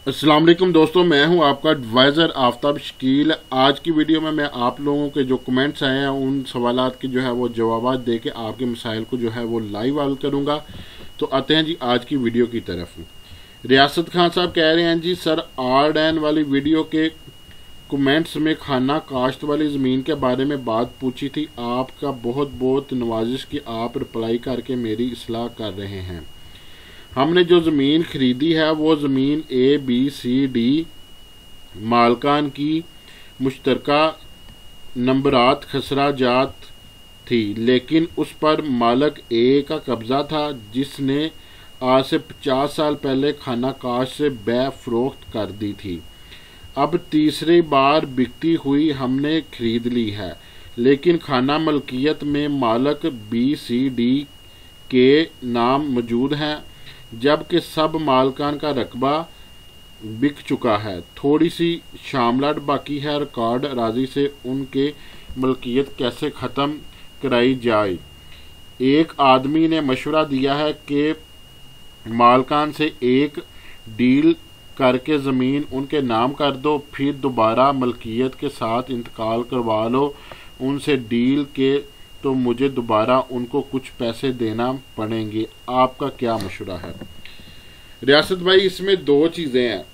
अस्सलाम वालेकुम दोस्तों, मैं हूं आपका एडवाइज़र आफ्ताब शकील। आज की वीडियो में मैं आप लोगों के जो कमेंट्स आए हैं उन सवालात के जो है वो जवाब दे के आपके मसाइल को जो है वो लाइव हल करूंगा। तो आते हैं जी आज की वीडियो की तरफ। रियासत खान साहब कह रहे हैं जी सर R&N वाली वीडियो के कमेंट्स में खाना काश्त वाली ज़मीन के बारे में बात पूछी थी। आपका बहुत बहुत नवाजिश कि आप रिप्लाई करके मेरी इस्लाह कर रहे हैं। हमने जो ज़मीन ख़रीदी है वो ज़मीन ABCD मालकान की मुश्तरका नंबरात खसरा जात थी, लेकिन उस पर मालक A का कब्ज़ा था जिसने आज से 50 साल पहले खाना काश से बै फरोख्त कर दी थी। अब तीसरी बार बिकती हुई हमने ख़रीद ली है, लेकिन खाना मलकियत में मालक BCD के नाम मौजूद हैं, जबकि सब मालकान का रकबा बिक चुका है। थोड़ी सी शामलाट बाकी है। रिकॉर्ड राजी से उनके मलकियत कैसे ख़त्म कराई जाए। एक आदमी ने मशवरा दिया है कि मालकान से एक डील करके ज़मीन उनके नाम कर दो, फिर दोबारा मलकियत के साथ इंतकाल करवा लो उनसे डील के, तो मुझे दोबारा उनको कुछ पैसे देना पड़ेंगे। आपका क्या मशवरा है? रियासत भाई, इसमें दो चीज़ें हैं।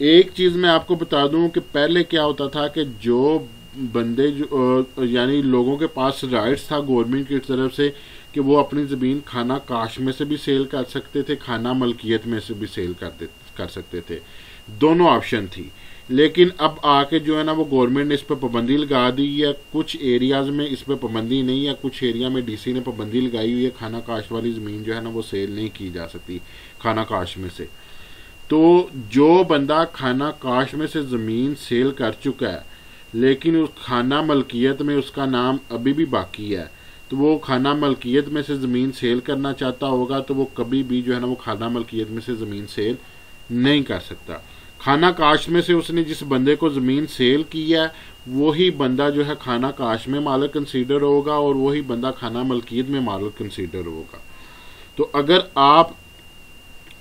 एक चीज़ मैं आपको बता दूं कि पहले क्या होता था कि जो बंदे जो यानी लोगों के पास राइट्स था गवर्नमेंट की तरफ से कि वो अपनी ज़मीन खाना काश में से भी सेल कर सकते थे, खाना मलकियत में से भी सेल कर सकते थे। दोनों ऑप्शन थी। लेकिन अब आके जो है ना वो गवर्नमेंट ने इस पर पाबंदी लगा दी है। कुछ एरियाज़ में इस पर पाबंदी नहीं है, कुछ एरिया में DC ने पाबंदी लगाई हुई है। खाना काश वाली ज़मीन जो है ना वो सेल नहीं की जा सकती खाना काश में से। तो जो बंदा खाना काश में से ज़मीन सेल कर चुका है लेकिन उस खाना मलकियत में उसका नाम अभी भी बाकी है, तो वो खाना मलकियत में से ज़मीन सेल करना चाहता होगा तो वो कभी भी जो है ना वो खाना मलकियत में से ज़मीन सेल नहीं कर सकता। खाना काश में से उसने जिस बंदे को ज़मीन सेल की है वही बंदा जो है खाना काश में मालिक कंसीडर होगा और वही बंदा खाना मलकियत में मालिक कंसीडर होगा। तो अगर आप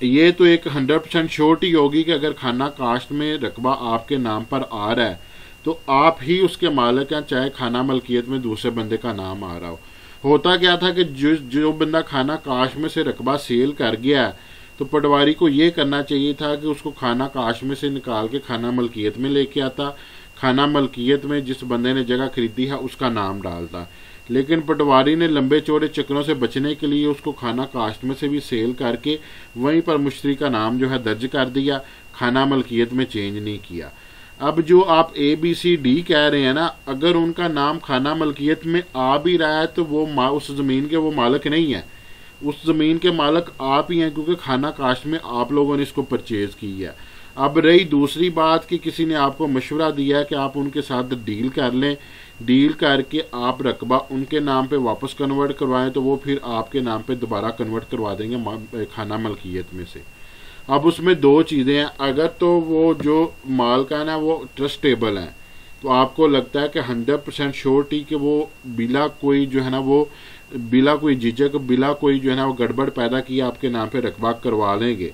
ये तो एक 100% श्योरिटी होगी कि अगर खाना काश में रकबा आपके नाम पर आ रहा है तो आप ही उसके मालिक हैं, चाहे खाना मलकियत में दूसरे बंदे का नाम आ रहा हो। होता क्या था कि जो बंदा खाना काश में से रकबा सेल कर गया है तो पटवारी को ये करना चाहिए था कि उसको खाना काश में से निकाल के खाना मलकियत में लेके आता, खाना मलकियत में जिस बंदे ने जगह खरीदी है उसका नाम डालता। लेकिन पटवारी ने लंबे चौड़े चक्रों से बचने के लिए उसको खाना काश्त में से भी सेल करके वहीं पर मुश्तरी का नाम जो है दर्ज कर दिया, खाना मलकियत में चेंज नहीं किया। अब जो आप ABCD कह रहे हैं ना, अगर उनका नाम खाना मलकियत में आ भी रहा है तो वो उस ज़मीन के वो मालिक नहीं है, उस ज़मीन के मालिक आप ही हैं, क्योंकि खाना काश में आप लोगों ने इसको परचेज़ की है। अब रही दूसरी बात कि किसी ने आपको मशवरा दिया है कि आप उनके साथ डील कर लें, डील करके आप रकबा उनके नाम पे वापस कन्वर्ट करवाएं तो वो फिर आपके नाम पे दोबारा कन्वर्ट करवा देंगे खाना मलकियत में से। अब उसमें दो चीज़ें हैं। अगर तो वो जो मालकान है वो ट्रस्टेबल हैं तो आपको लगता है कि 100% श्योरिटी कि वो बिला कोई जो है ना वो बिला कोई झिझक, बिला कोई जो है ना वो गड़बड़ पैदा किए आपके नाम पे रकबा करवा लेंगे,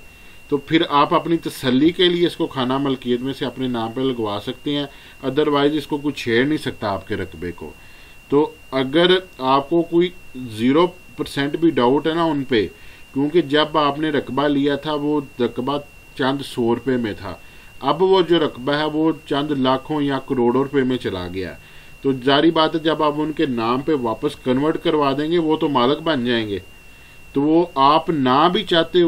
तो फिर आप अपनी तसल्ली के लिए इसको खाना मलकियत में से अपने नाम पे लगवा सकते हैं। अदरवाइज इसको कुछ छेड़ नहीं सकता आपके रकबे को। तो अगर आपको कोई 0% भी डाउट है ना उन पे, क्योंकि जब आपने रकबा लिया था वो रकबा चंद 100 रुपये में था, अब वो जो रकबा है वो चंद लाखों या करोड़ों रुपए में चला गया, तो जारी बात है जब आप उनके नाम पे वापस कन्वर्ट करवा देंगे वो तो मालिक बन जाएंगे। तो वो आप ना भी चाहते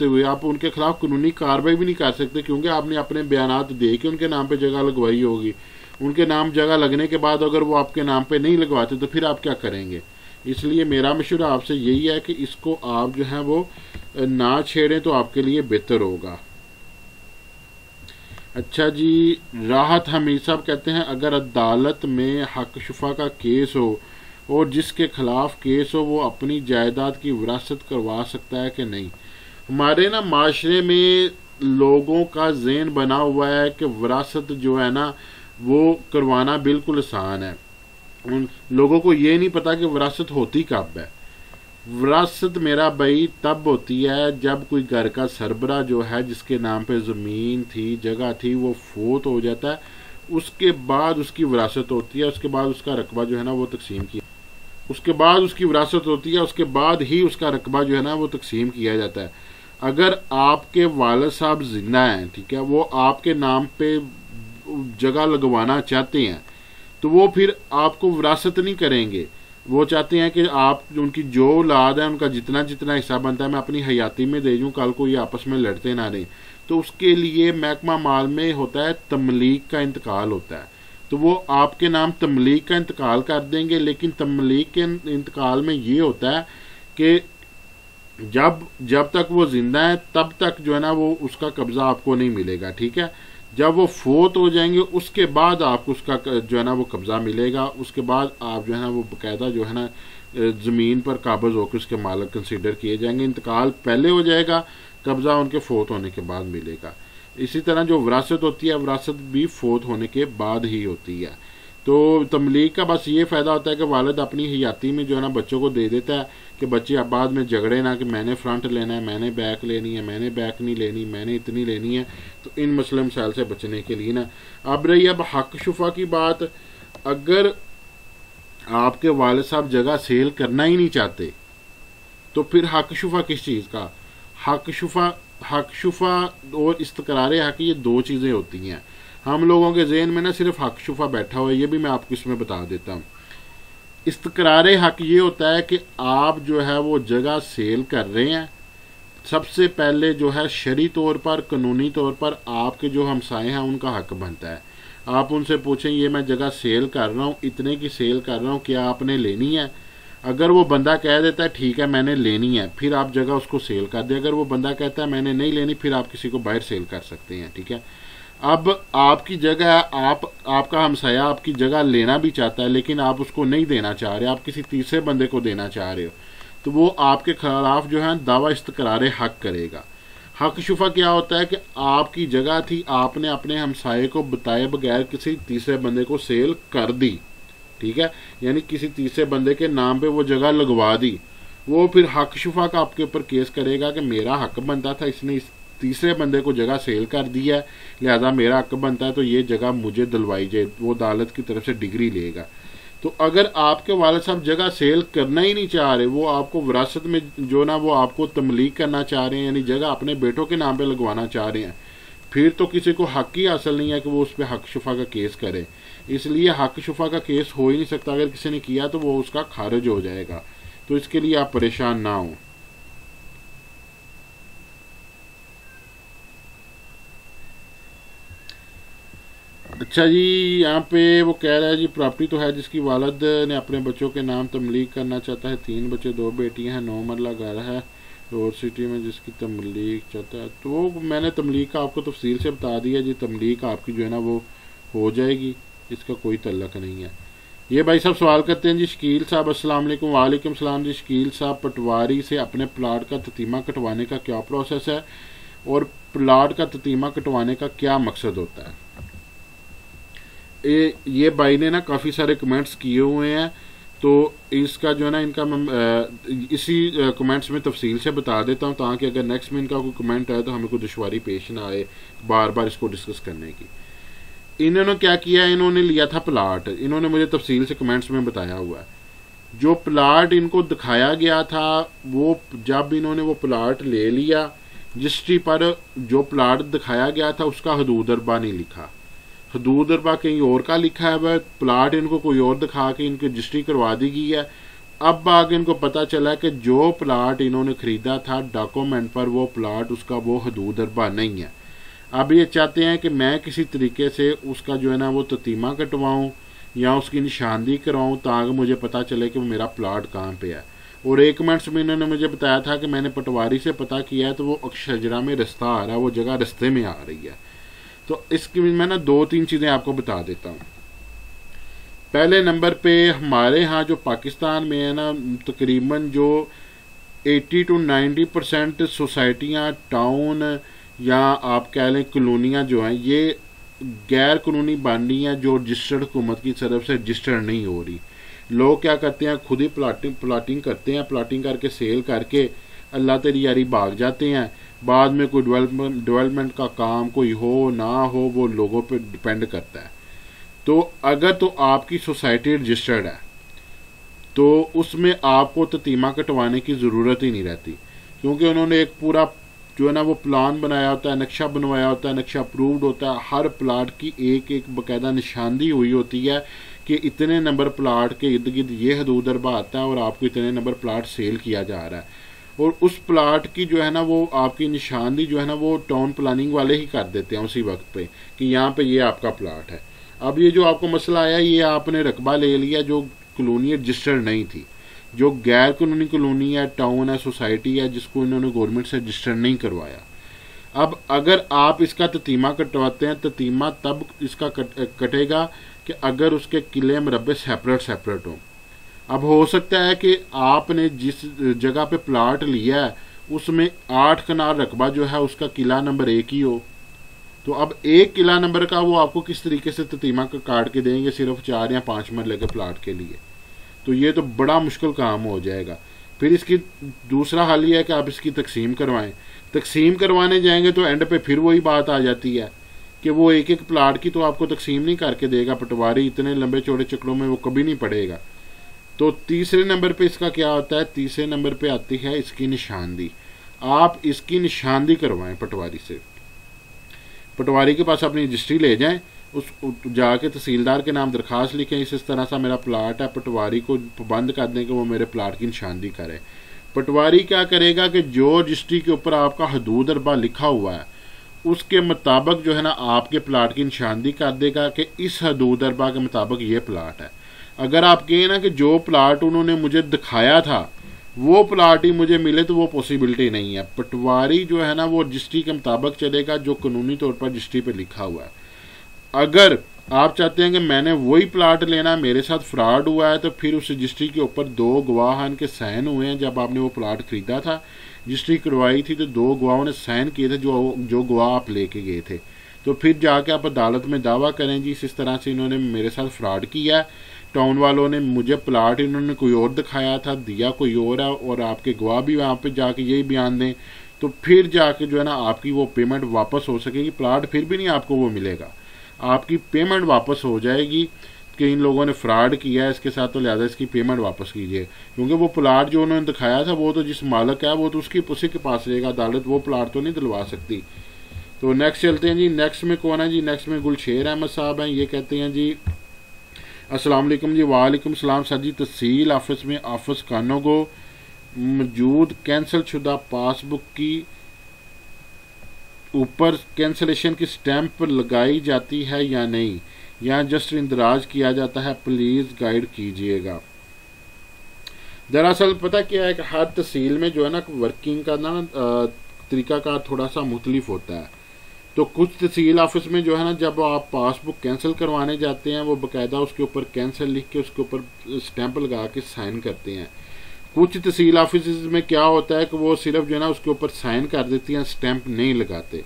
हुए आप उनके खिलाफ कानूनी कार्रवाई भी नहीं कर सकते, क्योंकि आपने अपने बयानात दे के उनके नाम पे जगह लगवाई होगी। उनके नाम जगह लगने के बाद अगर वो आपके नाम पे नहीं लगवाते तो फिर आप क्या करेंगे? इसलिए मेरा मशवरा आपसे यही है कि इसको आप जो है वो ना छेड़ें तो आपके लिए बेहतर होगा। अच्छा जी, राहत हमीद साहब कहते हैं अगर अदालत में हक शुफा का केस हो और जिसके खिलाफ केस हो वो अपनी जायदाद की विरासत करवा सकता है कि नहीं? हमारे ना माशरे में लोगों का ज़हन बना हुआ है कि विरासत जो है ना वो करवाना बिल्कुल आसान है। उन लोगों को ये नहीं पता कि विरासत होती कब है। विरासत मेरा भाई तब होती है जब कोई घर का सरबरा जो है, जिसके नाम पे ज़मीन थी, जगह थी, वो फोत हो जाता है, उसके बाद उसकी विरासत होती है, उसके बाद उसका रकबा जो है ना वो तकसीम किया, उसके बाद उसकी विरासत होती है, उसके बाद ही उसका रकबा जो है ना वो तकसीम किया जाता है। अगर आपके वालिद साहब जिंदा हैं, ठीक है, वो आपके नाम पे जगह लगवाना चाहते हैं, तो वो फिर आपको विरासत नहीं करेंगे। वो चाहते हैं कि आप, उनकी जो औलाद है, उनका जितना जितना हिस्सा बनता है मैं अपनी हयाती में दे दूँ, कल को ये आपस में लड़ते ना रहें। तो उसके लिए महकमा माल में होता है तमलीक का इंतकाल होता है, तो वो आपके नाम तमलीक का इंतकाल कर देंगे। लेकिन तमलीक के इंतकाल में ये होता है कि जब तक वो जिंदा है तब तक जो है ना वो उसका कब्जा आपको नहीं मिलेगा, ठीक है। जब वो फोत हो जाएंगे उसके बाद आपको उसका जो है ना वो कब्जा मिलेगा। उसके बाद आप जो है ना वो बाकायदा जो है ना ज़मीन पर काबज होकर उसके मालिक कंसीडर किए जाएंगे। इंतकाल पहले हो जाएगा, कब्जा उनके फोत होने के बाद मिलेगा। इसी तरह जो विरासत होती है, विरासत भी फोत होने के बाद ही होती है। तो तमलीक का बस ये फ़ायदा होता है कि वालिद अपनी हयाती में जो है ना बच्चों को दे देता है कि बच्चे अब बाद में झगड़े ना कि मैंने फ्रंट लेना है, मैंने बैक लेनी है, मैंने बैक नहीं लेनी, मैंने इतनी लेनी है। तो इन मसले मसाइल से बचने के लिए ना, अब रही अब हक शुफा की बात। अगर आपके वालिद साहब जगह सेल करना ही नहीं चाहते तो फिर हक शुफा किस चीज़ का? हक शुफा और इस्तकरार हक, ये दो चीज़ें होती हैं। हम लोगों के जहन में ना सिर्फ हक शुफा बैठा हुआ है, ये भी मैं आपको इसमें बता देता हूँ। इस्तकरार हक ये होता है कि आप जो है वो जगह सेल कर रहे हैं, सबसे पहले जो है शरी तौर पर, कानूनी तौर पर आपके जो हमसाए हैं उनका हक बनता है। आप उनसे पूछें ये मैं जगह सेल कर रहा हूँ, इतने की सेल कर रहा हूँ, क्या आपने लेनी है? अगर वो बंदा कह देता है ठीक है मैंने लेनी है, फिर आप जगह उसको सेल कर दें। अगर वो बंदा कहता है मैंने नहीं लेनी, फिर आप किसी को बाहर सेल कर सकते हैं, ठीक है। अब आपकी जगह, आपका हमसाया आपकी जगह लेना भी चाहता है लेकिन आप उसको नहीं देना चाह रहे, आप किसी तीसरे बंदे को देना चाह रहे हो, तो वो आपके खिलाफ जो है दावा इस्तकरार हक करेगा। हक शुफा क्या होता है कि आपकी जगह थी, आपने अपने हमसाये को बताए बगैर किसी तीसरे बंदे को सेल कर दी, ठीक है, यानी किसी तीसरे बंदे के नाम पे वो जगह लगवा दी। वो फिर हक शुफा का आपके ऊपर केस करेगा कि मेरा हक बनता था, इसने इस तीसरे बंदे को जगह सेल कर दी है, लिहाजा मेरा हक बनता है, तो ये जगह मुझे दिलवाई जाए। वो अदालत की तरफ से डिग्री लेगा। तो अगर आपके वालिद साहब जगह सेल करना ही नहीं चाह रहे, वो आपको विरासत में जो ना वो आपको तमलीक करना चाह रहे हैं, यानी जगह अपने बेटों के नाम पे लगवाना चाह रहे हैं, फिर तो किसी को हक ही हासिल नहीं है कि वो उस पर हक शुफा का केस करे। इसलिए हक शुफा का केस हो ही नहीं सकता। अगर किसी ने किया तो वो उसका खारिज हो जाएगा। तो इसके लिए आप परेशान ना हो। अच्छा जी, यहाँ पे वो कह रहा है जी प्रॉपर्टी तो है जिसकी वालिद ने अपने बच्चों के नाम तमलीक करना चाहता है, 3 बच्चे 2 बेटियां हैं, 9 मरला घर है रोड सिटी में जिसकी तमलीक चाहता है। तो मैंने तमलीक का आपको तफसील से बता दिया जी, तमलीक आपकी जो है ना वो हो जाएगी, इसका कोई तल्लक नहीं है। ये भाई साहब सवाल करते हैं जी शकील साहब, अस्सलाम वालेकुम। वालेकुम सलाम जी। शकील साहब, पटवारी से अपने प्लाट का ततीमा कटवाने का क्या प्रोसेस है और प्लाट का ततीमा कटवाने का क्या मकसद होता है? ये भाई ने ना काफ़ी सारे कमेंट्स किए हुए हैं, तो इसका जो है ना इनका मैं इसी कमेंट्स में तफसील से बता देता हूँ, ताकि अगर नेक्स्ट में इनका कोई कमेंट आए तो हमें कोई दुश्वारी पेश ना आए बार बार इसको डिस्कस करने की। इन्होंने क्या किया, इन्होंने लिया था प्लाट, इन्होंने मुझे तफसील से कमेंट्स में बताया हुआ है। जो प्लाट इनको दिखाया गया था, वो जब इन्होंने वो प्लाट ले लिया, रजिस्ट्री पर जो प्लाट दिखाया गया था उसका हदूद अरबा नहीं लिखा, हदूद अरबा कहीं और का लिखा है, वह प्लाट इनको कोई और दिखा के इनकी रजिस्ट्री करवा दी गई है। अब आगे इनको पता चला कि जो प्लाट इन्होंने ख़रीदा था डॉक्यूमेंट पर, वो प्लाट उसका वो हदूद अरबा नहीं है। अब ये चाहते हैं कि मैं किसी तरीके से उसका जो है ना वो ततीमा कटवाऊँ या उसकी निशानदी कराऊँ, ताकि मुझे पता चले कि मेरा प्लाट कहाँ पे है। और एक कमेंट्स में इन्होंने मुझे बताया था कि मैंने पटवारी से पता किया है तो वो अक्षजरा में रास्ता आ रहा है, वो जगह रास्ते में आ रही है। तो इसकी मैं ना 2-3 चीज़ें आपको बता देता हूँ। पहले नंबर पे हमारे यहाँ जो पाकिस्तान में है ना, तकरीबन जो 80 to 90% सोसाइटियाँ, टाउन या आप कह लें कॉलोनियाँ जो हैं, ये गैर कानूनी बन रही हैं, जो रजिस्टर्ड हुकूमत की तरफ से रजिस्टर्ड नहीं हो रही। लोग क्या करते हैं, खुद ही प्लाटिंग करते हैं, प्लाटिंग करके सेल करके अल्लाह तेरी यारी भाग जाते हैं। बाद में कोई डेवलपमेंट का काम कोई हो ना हो वो लोगों पे डिपेंड करता है। तो अगर तो आपकी सोसाइटी रजिस्टर्ड है तो उसमें आपको ततीमा कटवाने की ज़रूरत ही नहीं रहती, क्योंकि उन्होंने एक पूरा जो है ना वो प्लान बनाया होता है, नक्शा बनवाया होता है, नक्शा अप्रूव्ड होता है। हर प्लाट की एक एक बाकायदा निशानदी हुई होती है कि इतने नंबर प्लाट के इर्द गिर्द ये हदूद अरबा आता है और आपको इतने नंबर प्लाट सेल किया जा रहा है। और उस प्लाट की जो है ना वो आपकी निशानदी जो है ना वो टाउन प्लानिंग वाले ही कर देते हैं उसी वक्त पे कि यहाँ पे ये आपका प्लाट है। अब ये जो आपको मसला आया, ये आपने रकबा ले लिया जो कॉलोनी रजिस्टर्ड नहीं थी, जो गैर कानूनी कॉलोनी है, टाउन है, सोसाइटी है, जिसको इन्होंने गवर्नमेंट से रजिस्टर नहीं करवाया। अब अगर आप इसका ततीमा कटवाते हैं, ततीमा तब इसका कटेगा कि अगर उसके किले मरबे सेपरेट हों। अब हो सकता है कि आपने जिस जगह पे प्लाट लिया है उसमें 8 कनाल रकबा जो है उसका किला नंबर 1 ही हो, तो अब एक किला नंबर का वो आपको किस तरीके से ततीमा काट के देंगे सिर्फ 4 या 5 मरले के प्लाट के लिए? तो ये तो बड़ा मुश्किल काम हो जाएगा। फिर इसकी दूसरा हल ये है कि आप इसकी तकसीम करवाएं। तकसीम करवाने जाएंगे तो एंड पे फिर वही बात आ जाती है कि वो एक एक प्लाट की तो आपको तकसीम नहीं करके देगा, पटवारी इतने लंबे चौड़े चक्रों में वो कभी नहीं पड़ेगा। तो तीसरे नंबर पे इसका क्या होता है, तीसरे नंबर पे आती है इसकी निशानदी। आप इसकी निशानदी करवाएं पटवारी से, पटवारी के पास अपनी रजिस्ट्री ले जाएं, उस जाके तहसीलदार के नाम दरखास्त लिखें इस तरह सा मेरा प्लाट है, पटवारी को पाबंद कर दें कि वो मेरे प्लाट की निशानदी करे। पटवारी क्या करेगा कि जो रजिस्ट्री के ऊपर आपका हदूद अरबा लिखा हुआ है उसके मुताबिक जो है ना आपके प्लाट की निशानदी कर देगा कि इस हदूद अरबा के मुताबिक ये प्लाट है। अगर आप कहें ना कि जो प्लाट उन्होंने मुझे दिखाया था वो प्लाट ही मुझे मिले, तो वो पॉसिबिलिटी नहीं है। पटवारी जो है ना वो रजिस्ट्री के मुताबिक चलेगा जो कानूनी तौर पर रजिस्ट्री पे लिखा हुआ है। अगर आप चाहते हैं कि मैंने वही प्लाट लेना, मेरे साथ फ्रॉड हुआ है, तो फिर उस रजिस्ट्री के ऊपर 2 गवाह के साइन हुए हैं। जब आपने वो प्लाट खरीदा था, रजिस्ट्री करवाई थी, तो 2 गवाहों ने साइन किए थे जो गवाह आप लेके गए थे। तो फिर जाके आप अदालत में दावा करें जी इस तरह से इन्होंने मेरे साथ फ्रॉड किया है, टाउन वालों ने मुझे प्लाट इन्होंने कोई और दिखाया था, दिया कोई और है, और आपके गवाह भी वहाँ पे जाके यही बयान दें, तो फिर जाके जो है ना आपकी वो पेमेंट वापस हो सकेगी। प्लाट फिर भी नहीं आपको वो मिलेगा, आपकी पेमेंट वापस हो जाएगी कि इन लोगों ने फ्रॉड किया है इसके साथ, तो लिहाजा इसकी पेमेंट वापस कीजिए। क्योंकि वो प्लाट जो उन्होंने दिखाया था वो तो जिस मालिक है वो तो उसी के पास रहेगा, अदालत वो प्लाट तो नहीं दिलवा सकती। तो नेक्स्ट चलते हैं जी। नेक्स्ट में कौन है जी? नेक्स्ट में गुलशेर अहमद साहब हैं। ये कहते हैं जी अस्सलाम वालेकुम जी। वालेकुम सलाम सर जी। तहसील ऑफिस में ऑफिस खानों को मौजूद कैंसिल शुदा पासबुक की ऊपर कैंसिलेशन की स्टैंप लगाई जाती है या नहीं, या जस्ट इंदराज किया जाता है? प्लीज़ गाइड कीजिएगा। दरअसल पता क्या है कि हर तहसील में जो है ना वर्किंग का ना तरीक़ाकार थोड़ा सा मुख्तलिफ होता है। तो कुछ तहसील ऑफिस में जो है ना जब आप पासबुक कैंसिल करवाने जाते हैं वो बाकायदा उसके ऊपर कैंसिल लिख के उसके ऊपर स्टैंप लगा के साइन करते हैं। कुछ तहसील ऑफिस में क्या होता है कि वो सिर्फ जो है ना उसके ऊपर साइन कर देती हैं, स्टैंप नहीं लगाते।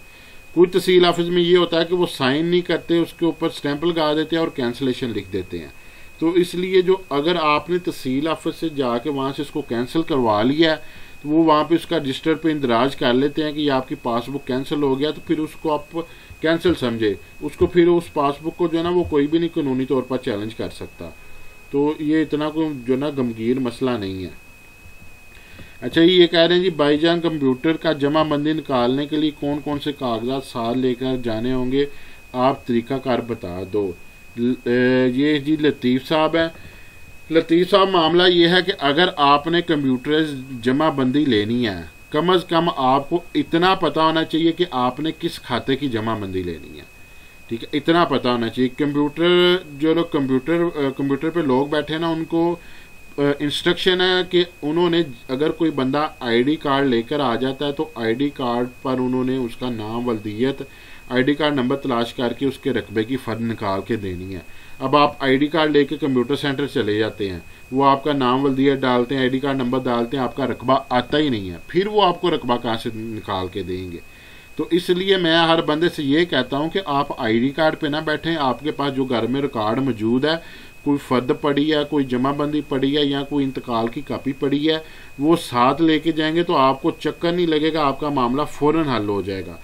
कुछ तहसील ऑफिस में ये होता है कि वो साइन नहीं करते, उसके ऊपर स्टैंप लगा देते हैं और कैंसिलेशन लिख देते हैं। तो इसलिए जो अगर आपने तहसील ऑफिस से जाके वहाँ से इसको कैंसिल करवा लिया है तो वो वहाँ पे उसका रजिस्टर पे इंदराज कर लेते हैं कि ये आपकी पासबुक कैंसिल हो गया, तो फिर उसको आप कैंसिल समझे, उसको फिर उस पासबुक को जो है ना वो कोई भी नहीं कानूनी तौर पर चैलेंज कर सकता। तो ये इतना कोई जो ना गमगीर मसला नहीं है। अच्छा ये कह रहे हैं जी भाईजान कंप्यूटर का जमाबंदी निकालने के लिए कौन कौन से कागजात साथ लेकर जाने होंगे, आप तरीक़ाकार बता दो। ये जी लतीफ़ साहब हैं। लतीफ़ साहब मामला ये है कि अगर आपने कंप्यूटर जमाबंदी लेनी है, कम अज़ कम आपको इतना पता होना चाहिए कि आपने किस खाते की जमाबंदी लेनी है। ठीक है, इतना पता होना चाहिए। कंप्यूटर जो लोग कंप्यूटर पे लोग बैठे ना उनको इंस्ट्रक्शन है कि उन्होंने अगर कोई बंदा आईडी कार्ड लेकर आ जाता है तो आईडी कार्ड पर उन्होंने उसका नाम, वल्दियत, आईडी कार्ड नंबर तलाश करके उसके रकबे की फ़र्द निकाल के देनी है। अब आप आईडी कार्ड लेके कंप्यूटर सेंटर चले जाते हैं, वो आपका नाम, वल्दियत डालते हैं, आईडी कार्ड नंबर डालते हैं, आपका रकबा आता ही नहीं है, फिर वो आपको रकबा कहाँ से निकाल के देंगे। तो इसलिए मैं हर बंदे से ये कहता हूँ कि आप आईडी कार्ड पे ना बैठें, आपके पास जो घर में रिकॉर्ड मौजूद है कोई फ़र्द पड़ी है, कोई जमाबंदी पड़ी है या कोई इंतकाल की कापी पड़ी है, वो साथ लेके जाएंगे तो आपको चक्कर नहीं लगेगा, आपका मामला फ़ौरन हल हो जाएगा।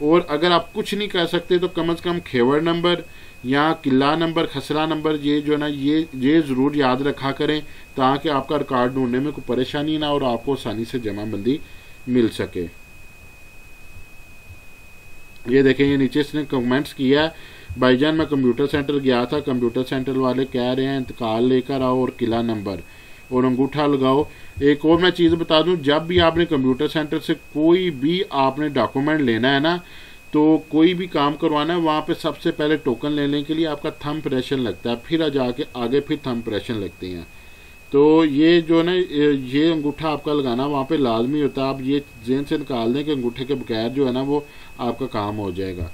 और अगर आप कुछ नहीं कर सकते तो कम से कम खेवड़ नंबर या किला नंबर, खसरा नंबर, ये जो है ना ये ज़रूर याद रखा करें ताकि आपका रिकॉर्ड ढूंढने में कोई परेशानी ना और आपको आसानी से जमाबंदी मिल सके। ये देखें, ये नीचे इसने कमेंट्स किया है, भाईजान मैं कंप्यूटर सेंटर गया था, कंप्यूटर सेंटर वाले कह रहे हैं इंतकाल लेकर आओ और किला नंबर और अंगूठा लगाओ। एक और मैं चीज़ बता दूं, जब भी आपने कंप्यूटर सेंटर से कोई भी आपने डॉक्यूमेंट लेना है ना, तो कोई भी काम करवाना है, वहाँ पे सबसे पहले टोकन लेने के लिए आपका थंब इम्प्रेशन लगता है, फिर जाके आगे फिर थंब इम्प्रेशन लगती हैं। तो ये जो ना ये अंगूठा आपका लगाना वहाँ पे लाजमी होता है। आप ये जेन से निकाल दें कि अंगूठे के बगैर जो है ना वो आपका काम हो जाएगा।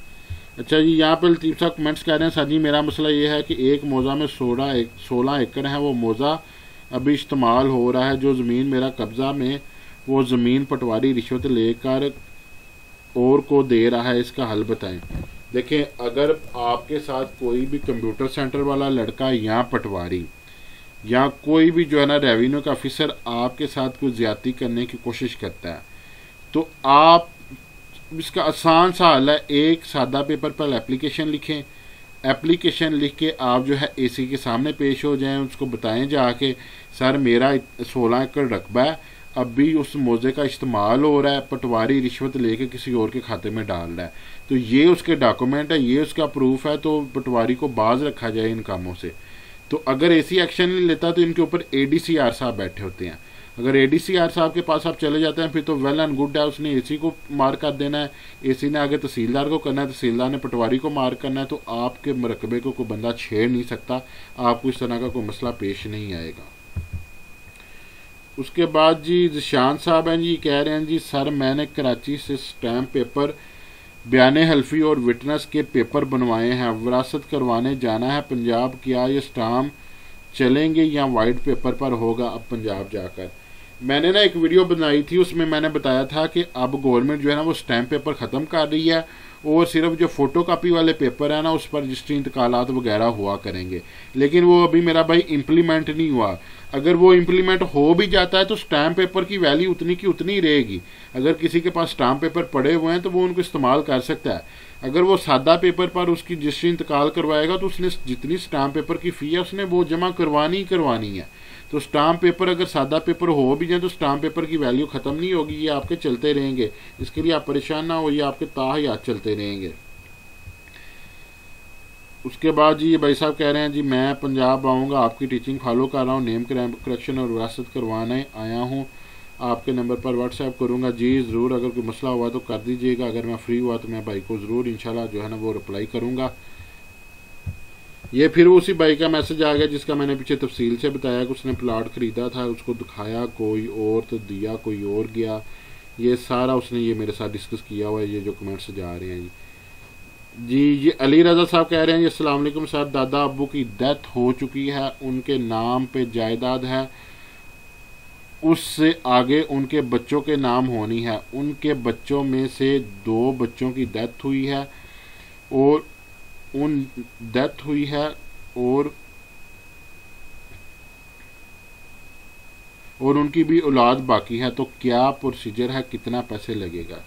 अच्छा जी, यहाँ पर लतीफ़ साहब कमेंट्स कह रहे हैं, सर जी मेरा मसला ये है कि एक मौज़ा में 16 एकड़ है, वो मौज़ा अभी इस्तेमाल हो रहा है, जो ज़मीन मेरा कब्ज़ा में वो ज़मीन पटवारी रिश्वत लेकर और को दे रहा है, इसका हल बताएं। देखें, अगर आपके साथ कोई भी कंप्यूटर सेंटर वाला लड़का या पटवारी या कोई भी जो है ना रेवेन्यू का ऑफिसर आपके साथ कोई ज्यादती करने की कोशिश करता है, तो आप इसका आसान सा हल है, एक सादा पेपर पर एप्लीकेशन लिखें। एप्लीकेशन लिख के आप जो है एसी के सामने पेश हो जाएं, उसको बताएं जाके सर मेरा 16 एकड़ रकबा है, अब भी उस मौजे का इस्तेमाल हो रहा है, पटवारी रिश्वत लेके किसी और के खाते में डाल रहा है, तो ये उसके डॉक्यूमेंट है, ये उसका प्रूफ है, तो पटवारी को बाज रखा जाए इन कामों से। तो अगर एसी एक्शन नहीं लेता तो इनके ऊपर एडीसीआर साहब बैठे होते हैं। अगर एडीसीआर साहब के पास आप चले जाते हैं फिर तो वेल एंड गुड है, उसने एसी को मार कर देना है, एसी ने आगे तहसीलदार को करना है, तहसीलदार ने पटवारी को मार करना है, तो आपके मरकबे को कोई बंदा छेड़ नहीं सकता, आपको इस तरह का कोई मसला पेश नहीं आएगा। उसके बाद जी जिशान साहब हैं जी, कह रहे हैं जी सर मैंने कराची से स्टैम्प पेपर, बयाने हल्फी और विटनेस के पेपर बनवाए हैं, विरासत करवाने जाना है पंजाब, क्या ये स्टाम्प चलेंगे या वाइट पेपर पर होगा अब पंजाब जाकर। मैंने ना एक वीडियो बनाई थी, उसमें मैंने बताया था कि अब गवर्नमेंट जो है ना वो स्टैम्प पेपर ख़त्म कर रही है और सिर्फ जो फोटो कापी वाले पेपर है ना उस पर रजिस्ट्री इंतकालात वगैरह हुआ करेंगे, लेकिन वो अभी मेरा भाई इम्प्लीमेंट नहीं हुआ। अगर वो इम्प्लीमेंट हो भी जाता है तो स्टैम्प पेपर की वैल्यू उतनी की उतनी रहेगी। अगर किसी के पास स्टैम्प पेपर पड़े हुए हैं तो वो उनको इस्तेमाल कर सकता है। अगर वो सादा पेपर पर उसकी रजिस्ट्री इंतकाल करवाएगा तो उसने जितनी स्टैम्प पेपर की फ़ी है उसने वो जमा करवानी ही करवानी है। तो स्टाम्प पेपर अगर सादा पेपर हो भी जाए तो स्टाम्प पेपर की वैल्यू ख़त्म नहीं होगी, ये आपके चलते रहेंगे, इसके लिए आप परेशान ना हो, ये आपके ताहयात चलते रहेंगे। उसके बाद जी ये भाई साहब कह रहे हैं जी मैं पंजाब आऊँगा, आपकी टीचिंग फॉलो कर रहा हूँ, नेम करेक्शन और विरासत करवाने आया हूँ, आपके नंबर पर व्हाट्सएप करूँगा। जी ज़रूर, अगर कोई मसला हुआ तो कर दीजिएगा, अगर मैं फ्री हुआ तो मैं भाई को ज़रूर इंशाल्लाह जो है ना वो रिप्लाई करूँगा। ये फिर उसी भाई का मैसेज आ गया जिसका मैंने पीछे तफसील से बताया कि उसने प्लाट ख़रीदा था, उसको दिखाया कोई और तो दिया कोई और गया, ये सारा उसने ये मेरे साथ डिस्कस किया हुआ है, ये जो कमेंट्स जा रहे हैं जी। ये अली रज़ा साहब कह रहे हैं जी अस्सलाम वालेकुम सर, दादा अब्बू की डेथ हो चुकी है, उनके नाम पे जायदाद है, उससे आगे उनके बच्चों के नाम होनी है, उनके बच्चों में से 2 बच्चों की डेथ हुई है और डेथ हुई है और उनकी भी औलाद बाकी है, तो क्या प्रोसीजर है, कितना पैसे लगेगा।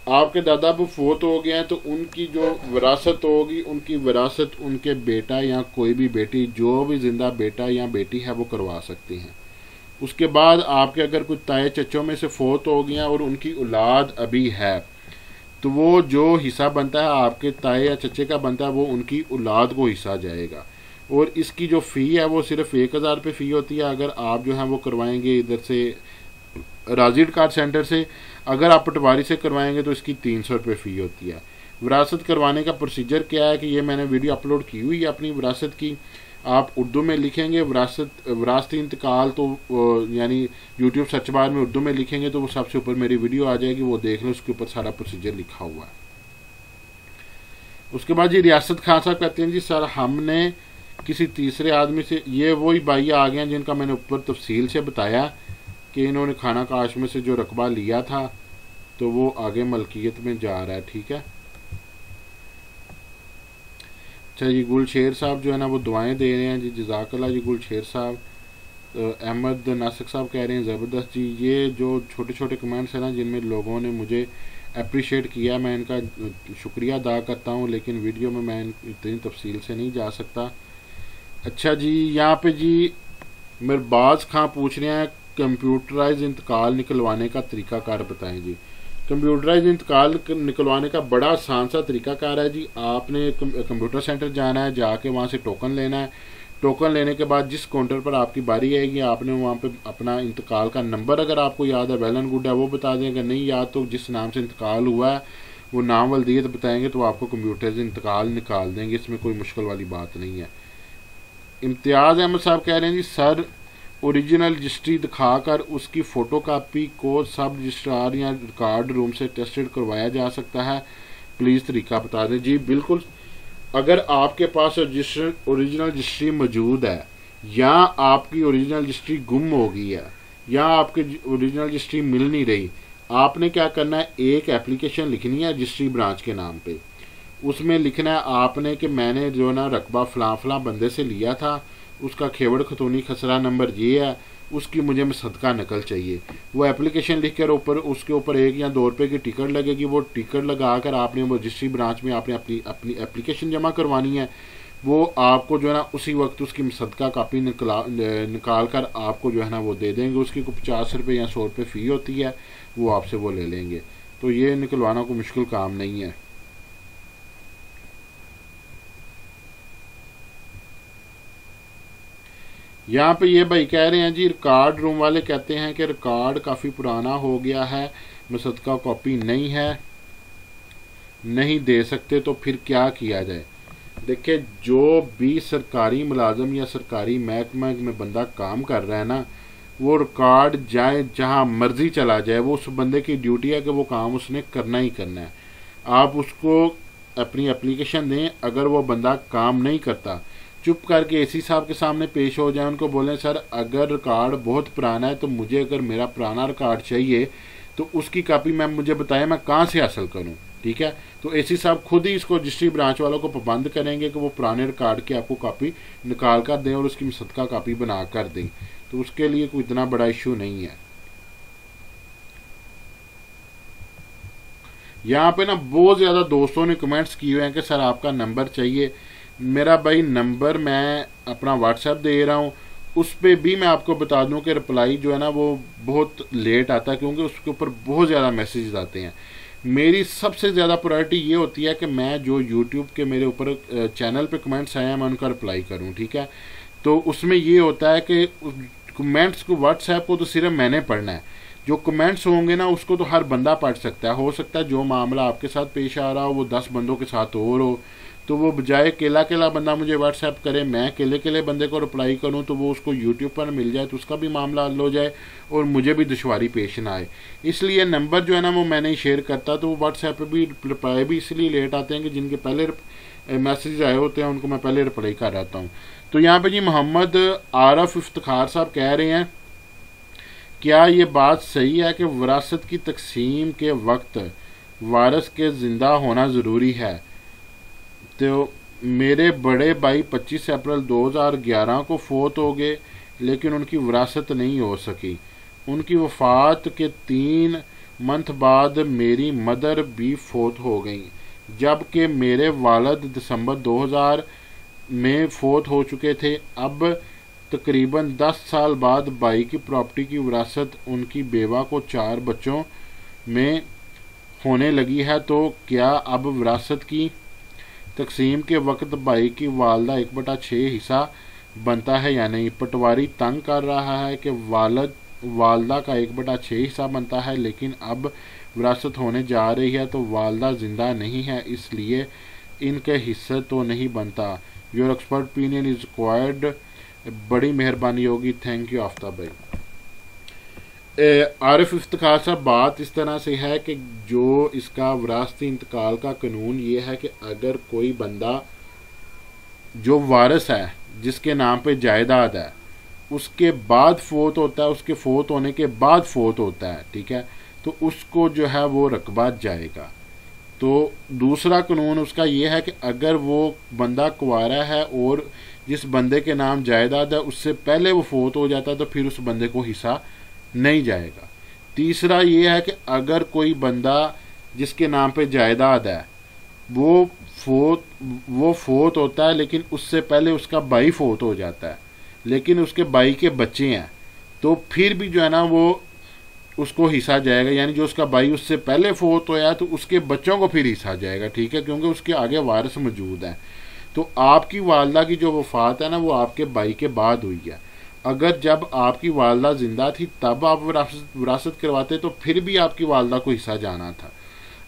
आपके दादा अबू फोत हो गए हैं तो उनकी जो विरासत होगी, उनकी विरासत उनके बेटा या कोई भी बेटी, जो भी जिंदा बेटा या बेटी है वो करवा सकती हैं। उसके बाद आपके अगर कुछ ताए चचों में से फोत हो गया और उनकी औलाद अभी है तो वो जो हिस्सा बनता है आपके ताए या चचे का बनता है वो उनकी औलाद को हिस्सा जाएगा। और इसकी जो फ़ी है वो सिर्फ 1000 रुपये फ़ी होती है। अगर आप जो है वो करवाएंगे इधर से राजी कार्ड सेंटर से, अगर आप पटवारी से करवाएंगे तो इसकी 300 रुपये फ़ी होती है। विरासत करवाने का प्रोसीजर क्या है कि ये मैंने वीडियो अपलोड की हुई है अपनी विरासत की, आप उर्दू में लिखेंगे विरासती इंतकाल, तो यानी यूट्यूब सर्च बार में उर्दू में लिखेंगे तो वो सबसे ऊपर मेरी वीडियो आ जाएगी, वो देख लो, उसके ऊपर सारा प्रोसीजर लिखा हुआ है। उसके बाद जी रियासत खान साहब कहते हैं जी सर हमने किसी तीसरे आदमी से, ये वही भाई आ गए हैं जिनका मैंने ऊपर तफसील से बताया कि इन्होंने खाना काश में से जो रकबा लिया था तो वो आगे मलकियत में जा रहा है, ठीक है। अच्छा जी, गुलशेर साहब जो है ना वो दुआएं दे रहे हैं जी, जज़ाकल्लाह जी गुलशेर साहब। अहमद नासिक साहब कह रहे हैं ज़बरदस्त जी। ये जो छोटे छोटे कमेंट्स हैं ना जिनमें लोगों ने मुझे अप्रिशिएट किया, मैं इनका शुक्रिया अदा करता हूँ, लेकिन वीडियो में मैं इतनी तफसील से नहीं जा सकता। अच्छा जी, यहाँ पे जी मिरबाज खां पूछ रहे हैं कंप्यूटराइज इंतकाल निकलवाने का तरीकाकार बताएं जी। कंप्यूटराइज इंतकाल निकलवाने का बड़ा आसान सा तरीकाकार है जी। आपने कंप्यूटर सेंटर जाना है, जाके वहाँ से टोकन लेना है। टोकन लेने के बाद जिस काउंटर पर आपकी बारी आएगी, आपने वहाँ पे अपना इंतकाल का नंबर अगर आपको याद है, वेल एंड गुड है, वो बता दें। अगर नहीं याद तो जिस नाम से इंतकाल हुआ है वो नाम वल्दियत बताएंगे तो आपको कंप्यूटर से इंतकाल निकाल देंगे। इसमें कोई मुश्किल वाली बात नहीं है। इम्तियाज़ अहमद साहब कह रहे हैं जी सर, ओरिजिनल रजिस्ट्री दिखाकर उसकी फ़ोटोकॉपी को सब रजिस्ट्रार या रिकॉर्ड रूम से टेस्टेड करवाया जा सकता है, प्लीज़ तरीका बता दें। जी बिल्कुल, अगर आपके पास ओरिजिनल रजिस्ट्री मौजूद है या आपकी ओरिजिनल रजिस्ट्री गुम हो गई है या आपकी ओरिजिनल रजिस्ट्री मिल नहीं रही, आपने क्या करना है, एक एप्लीकेशन लिखनी है रजिस्ट्री ब्रांच के नाम पे। उसमें लिखना है आपने कि मैंने जो ना रकबा फ़लाँ फ़लाँ बंदे से लिया था, उसका खेवड़ खतूनी खसरा नंबर ये है, उसकी मुझे सदका नकल चाहिए। वो एप्लीकेशन लिख कर ऊपर उसके ऊपर 1 या 2 रुपये की टिकट लगेगी। वो टिकट लगा कर आपने वो रजिस्ट्री ब्रांच में आपने अपनी एप्लीकेशन जमा करवानी है। वो आपको जो है ना उसी वक्त उसकी सदका कापी निकाल कर आपको जो है ना वो दे देंगे। उसकी कोई 50 रुपये या 100 रुपये फ़ी होती है, वो आपसे वो ले लेंगे। तो ये निकलवाना कोई मुश्किल काम नहीं है। यहाँ पे ये भाई कह रहे हैं जी, रिकॉर्ड रूम वाले कहते हैं कि रिकॉर्ड काफ़ी पुराना हो गया है, मुसद्दका कॉपी नहीं है, नहीं दे सकते, तो फिर क्या किया जाए। देखिए, जो भी सरकारी मुलाजम या सरकारी महकमा में बंदा काम कर रहा है ना, वो रिकॉर्ड जाए जहाँ मर्जी चला जाए, वो उस बंदे की ड्यूटी है कि वो काम उसने करना ही करना है। आप उसको अपनी एप्लीकेशन दें, अगर वो बंदा काम नहीं करता, चुप करके एसी साहब के सामने पेश हो जाए, उनको बोलें सर अगर रिकॉर्ड बहुत पुराना है तो मुझे अगर मेरा पुराना रिकॉर्ड चाहिए तो उसकी कॉपी मैम मुझे बताएं मैं कहाँ से हासिल करूँ। ठीक है, तो एसी साहब खुद ही इसको रजिस्ट्री ब्रांच वालों को पाबंद करेंगे कि वो पुराने रिकॉर्ड की आपको कॉपी निकाल कर दें और उसकी मुसद्दका कॉपी बना कर दें। तो उसके लिए कोई इतना बड़ा इशू नहीं है। यहाँ पे ना बहुत ज़्यादा दोस्तों ने कमेंट्स किए हुए हैं कि सर आपका नंबर चाहिए। मेरा भाई नंबर मैं अपना व्हाट्सएप दे रहा हूँ, उस पर भी मैं आपको बता दूं कि रिप्लाई जो है ना वो बहुत लेट आता है, क्योंकि उसके ऊपर बहुत ज़्यादा मैसेजेस आते हैं। मेरी सबसे ज़्यादा प्रायोरिटी ये होती है कि मैं जो यूट्यूब के मेरे ऊपर चैनल पे कमेंट्स आए हैं मैं उनका रिप्लाई करूँ। ठीक है, तो उसमें ये होता है कि कमेंट्स को व्हाट्सएप को तो सिर्फ मैंने पढ़ना है, जो कमेंट्स होंगे ना उसको तो हर बंदा पढ़ सकता है। हो सकता है जो मामला आपके साथ पेश आ रहा हो वो 10 बंदों के साथ और हो, तो वो बजाय अकेला अकेला बंदा मुझे व्हाट्सएप करे, मैं अकेले अकेले बंदे को रिप्लाई करूं, तो वो उसको यूट्यूब पर मिल जाए तो उसका भी मामला हल हो जाए और मुझे भी दुश्वारी पेश ना आए। इसलिए नंबर जो है ना वो मैंने ही शेयर करता, तो वो व्हाट्सएप पर भी रिप्लाई भी इसलिए लेट आते हैं कि जिनके पहले मैसेज आए होते हैं उनको मैं पहले रिप्लाई कर रहता हूँ। तो यहाँ पर जी मोहम्मद आरफ इफ्तिखार साहब कह रहे हैं, क्या ये बात सही है कि विरासत की तकसीम के वक्त वारिस के ज़िंदा होना ज़रूरी है? तो मेरे बड़े भाई 25 अप्रैल 2011 को फोत हो गए, लेकिन उनकी विरासत नहीं हो सकी। उनकी वफ़ात के 3 मंथ बाद मेरी मदर भी फोत हो गई, जबकि मेरे वालिद दिसंबर 2000 में फोत हो चुके थे। अब तकरीबन 10 साल बाद भाई की प्रॉपर्टी की विरासत उनकी बेवा को 4 बच्चों में होने लगी है, तो क्या अब विरासत की तकसीम के वक्त भाई की वालदा 1/6 हिस्सा बनता है या नहीं? पटवारी तंग कर रहा है कि वालदा का 1/6 हिस्सा बनता है, लेकिन अब विरासत होने जा रही है तो वालदा जिंदा नहीं है, इसलिए इनके हिस्से तो नहीं बनता। Your expert opinion is required. बड़ी मेहरबानी होगी, थैंक यू आफ्ताब भाई। आरिफ इफ्तिखार साहब, बात इस तरह से है कि जो इसका विरासती इंतकाल का कानून ये है कि अगर कोई बंदा जो वारिस है जिसके नाम पे जायदाद है उसके बाद फोत होता है, उसके फोत होने के बाद फोत होता है, ठीक है, तो उसको जो है वो रकबा जाएगा। तो दूसरा कानून उसका ये है कि अगर वो बंदा कुंवारा है और जिस बंदे के नाम जायदाद है उससे पहले वो फोत हो जाता है तो फिर उस बंदे को हिस्सा नहीं जाएगा। तीसरा ये है कि अगर कोई बंदा जिसके नाम पे जायदाद है वो फोत होता है लेकिन उससे पहले उसका भाई फोत हो जाता है, लेकिन उसके भाई के बच्चे हैं, तो फिर भी जो है ना वो उसको हिस्सा जाएगा। यानी जो उसका भाई उससे पहले फोत होया तो उसके बच्चों को फिर हिस्सा जाएगा, ठीक है, क्योंकि उसके आगे वारिस मौजूद है। तो आपकी वालदा की जो वफात है ना वो आपके भाई के बाद हुई है। अगर जब आपकी वालदा जिंदा थी तब आप विरासत करवाते तो फिर भी आपकी वालदा को हिस्सा जाना था।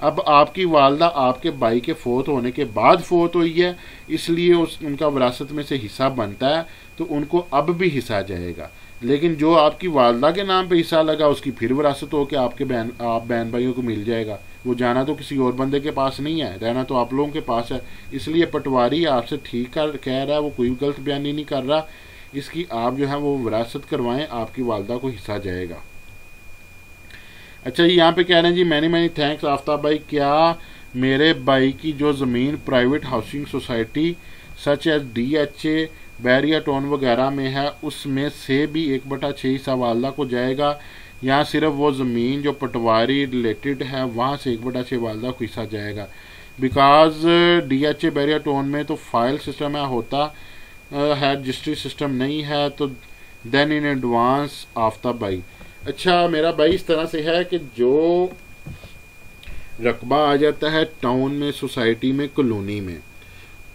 अब आपकी वालदा आपके भाई के फोत होने के बाद फोत हुई है, इसलिए उनका विरासत में से हिस्सा बनता है, तो उनको अब भी हिस्सा जाएगा। लेकिन जो आपकी वालदा के नाम पे हिस्सा लगा उसकी फिर विरासत हो के आपके बहन भाइयों को मिल जाएगा। वो जाना तो किसी और बंदे के पास नहीं है, रहना तो आप लोगों के पास है। इसलिए पटवारी आपसे ठीक कह रहा है, वो कोई गलत बयानी नहीं कर रहा। इसकी आप जो है वो विरासत करवाएं, आपकी वालदा को हिस्सा जाएगा। अच्छा जी, यहाँ पे कह रहे हैं जी मैनी थैंक्स आफ्ताब भाई, क्या मेरे भाई की जो ज़मीन private housing society such as DHA Bahria town वगैरह में है उसमें से भी 1/6 हिस्सा वालदा को जाएगा, या सिर्फ वो ज़मीन जो पटवारी रिलेटेड है वहाँ से 1/6 वालदा को हिस्सा जाएगा? बिकॉज DHA बैरिया टाउन में तो फाइल सिस्टम है, होता है रजिस्ट्री सिस्टम नहीं है, तो देन इन एडवांस आफ्ताब भाई। अच्छा मेरा भाई इस तरह से है कि जो रकबा आ जाता है टाउन में, सोसाइटी में, कॉलोनी में,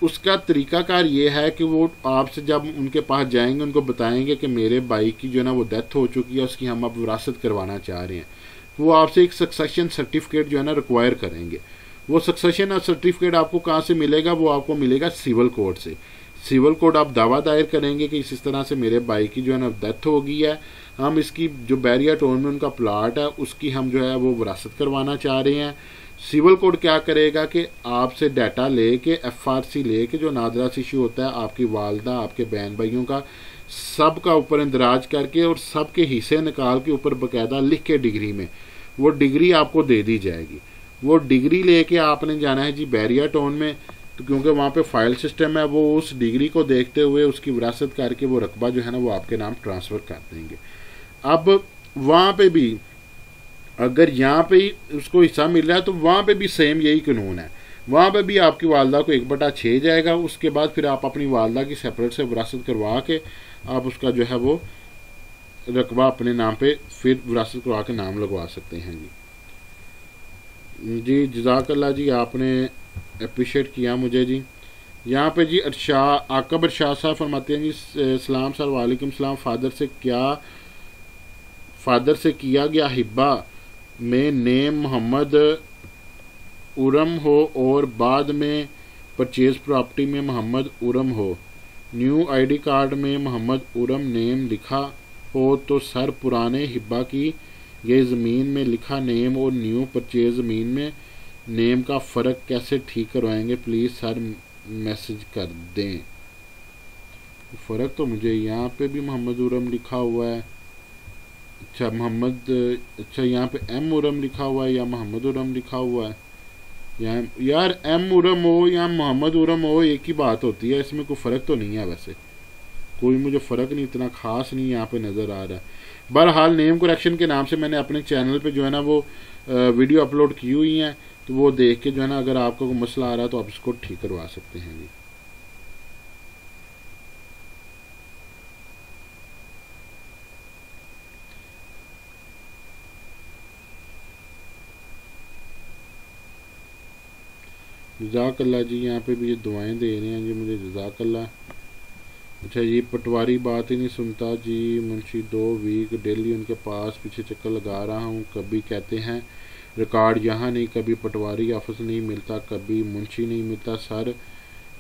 उसका तरीकाकार ये है कि वो आपसे जब उनके पास जाएंगे उनको बताएंगे कि मेरे भाई की जो है ना वो डेथ हो चुकी है, उसकी हम अब विरासत करवाना चाह रहे हैं। वो आपसे एक सक्सेशन सर्टिफिकेट जो है ना रिक्वायर करेंगे। वो सक्सेशन सर्टिफिकेट आपको कहाँ से मिलेगा? वो आपको मिलेगा सिविल कोर्ट से। सिविल कोर्ट आप दावा दायर करेंगे कि इस तरह से मेरे भाई की जो है ना डेथ हो गई है, हम इसकी जो बैरिया टाउन में उनका प्लाट है उसकी हम जो है वो विरासत करवाना चाह रहे हैं। सिविल कोर्ट क्या करेगा कि आपसे डाटा लेके FRC लेके जो नादरास इशू होता है आपकी वालदा आपके बहन भाइयों का, सब का ऊपर इंदराज करके और सब के हिस्से निकाल के ऊपर बकायदा लिख के डिग्री में वो डिग्री आपको दे दी जाएगी। वो डिग्री लेके आपने जाना है जी बैरिया टाउन में, तो क्योंकि वहाँ पे फाइल सिस्टम है, वो उस डिग्री को देखते हुए उसकी विरासत करके वो रकबा जो है ना वो आपके नाम ट्रांसफ़र कर देंगे। अब वहाँ पे भी अगर यहाँ पे ही उसको हिस्सा मिल रहा है तो वहाँ पे भी सेम यही कानून है, वहाँ पे भी आपकी वालदा को 1/6 जाएगा। उसके बाद फिर आप अपनी वालदा की सेपरेट से विरासत करवा के आप उसका जो है वो रकबा अपने नाम पे फिर विरासत करवा के नाम लगवा सकते हैं जी। जज़ाकल्लाह जी, आपने अप्रिशिएट किया मुझे जी। यहाँ पे जी आकब अरशाद साहब फरमाते हैं जी सलाम सर, वालेकुम सलाम। फादर से किया गया हिब्बा में नेम मोहम्मद उरम हो और बाद में परचेज प्रॉपर्टी में मोहम्मद उरम हो, न्यू ID कार्ड में मोहम्मद उरम नेम लिखा हो, तो सर पुराने हिब्बा की ये ज़मीन में लिखा नेम और न्यू परचेज ज़मीन में नेम का फ़र्क कैसे ठीक करवाएंगे? प्लीज़ सर मैसेज कर दें। फ़र्क तो मुझे यहाँ पे भी मोहम्मद उरम लिखा हुआ है। अच्छा अच्छा यहाँ पे M उरम लिखा हुआ है या मोहम्मद उरम लिखा हुआ है? यार M उरम हो या मोहम्मद उरम हो एक ही बात होती है, इसमें कोई फ़र्क तो नहीं है। वैसे कोई मुझे फ़र्क नहीं, इतना ख़ास नहीं यहाँ पे नज़र आ रहा है। बहरहाल नेम करेक्शन के नाम से मैंने अपने चैनल पे जो है ना वो वीडियो अपलोड की हुई हैं, तो वो देख के जो है ना अगर आपको कोई मसला आ रहा है तो आप इसको ठीक करवा सकते हैं जी। जज़ाकल्लाह जी, यहाँ पे भी ये दुआएं दे रहे हैं जी मुझे, जज़ाकल्लाह। अच्छा जी, पटवारी बात ही नहीं सुनता जी, मुंशी 2 वीक डेली उनके पास पीछे चक्कर लगा रहा हूँ, कभी कहते हैं रिकॉर्ड यहाँ नहीं, कभी पटवारी ऑफिस नहीं मिलता, कभी मुंशी नहीं मिलता। सर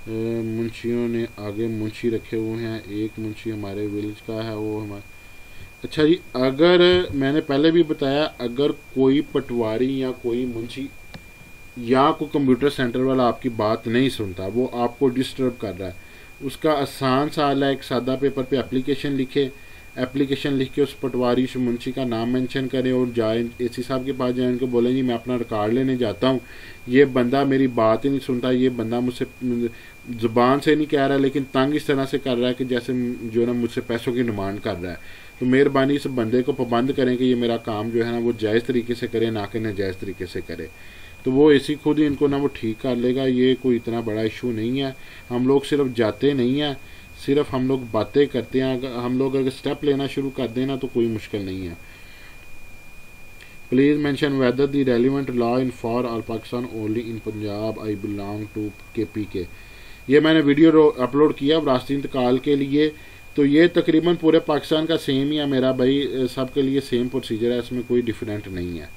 मुंशियों ने आगे मुंशी रखे हुए हैं, एक मुंशी हमारे विलेज का है वो हमारे। अच्छा जी, अगर मैंने पहले भी बताया, अगर कोई पटवारी या कोई मुंशी या कोई कंप्यूटर सेंटर वाला आपकी बात नहीं सुनता, वो आपको डिस्टर्ब कर रहा है, उसका आसान सा हल है, एक सादा पेपर पे एप्लीकेशन लिखे, एप्लीकेशन लिख के उस पटवारी मुंशी का नाम मेंशन करें और जाए एसी साहब के पास जाए, उनको बोलें जी मैं अपना रिकॉर्ड लेने जाता हूँ, ये बंदा मेरी बात ही नहीं सुनता, ये बंदा मुझसे ज़ुबान से नहीं कह रहा लेकिन तंग इस तरह से कर रहा है कि जैसे जो है ना मुझसे पैसों की डिमांड कर रहा है, तो मेहरबानी इस बंदे को पाबंद करें कि ये मेरा काम जो है ना वो जायज़ तरीके से करे, ना कि नाजायज़ तरीके से करे। तो वो एसी खुद ही इनको ना वो ठीक कर लेगा, ये कोई इतना बड़ा इशू नहीं है। हम लोग सिर्फ जाते नहीं हैं, सिर्फ हम लोग बातें करते हैं। अगर हम लोग अगर स्टेप लेना शुरू कर देना तो कोई मुश्किल नहीं है। Please mention whether the relevant law in for all Pakistan only in Punjab I belong to KPK। ये मैंने वीडियो अपलोड किया विरासती इंतकाल के लिए, तो ये तकरीबन पूरे पाकिस्तान का सेम ही है मेरा भाई, सबके लिए सेम प्रोसीजर है, इसमें कोई डिफरेंट नहीं है।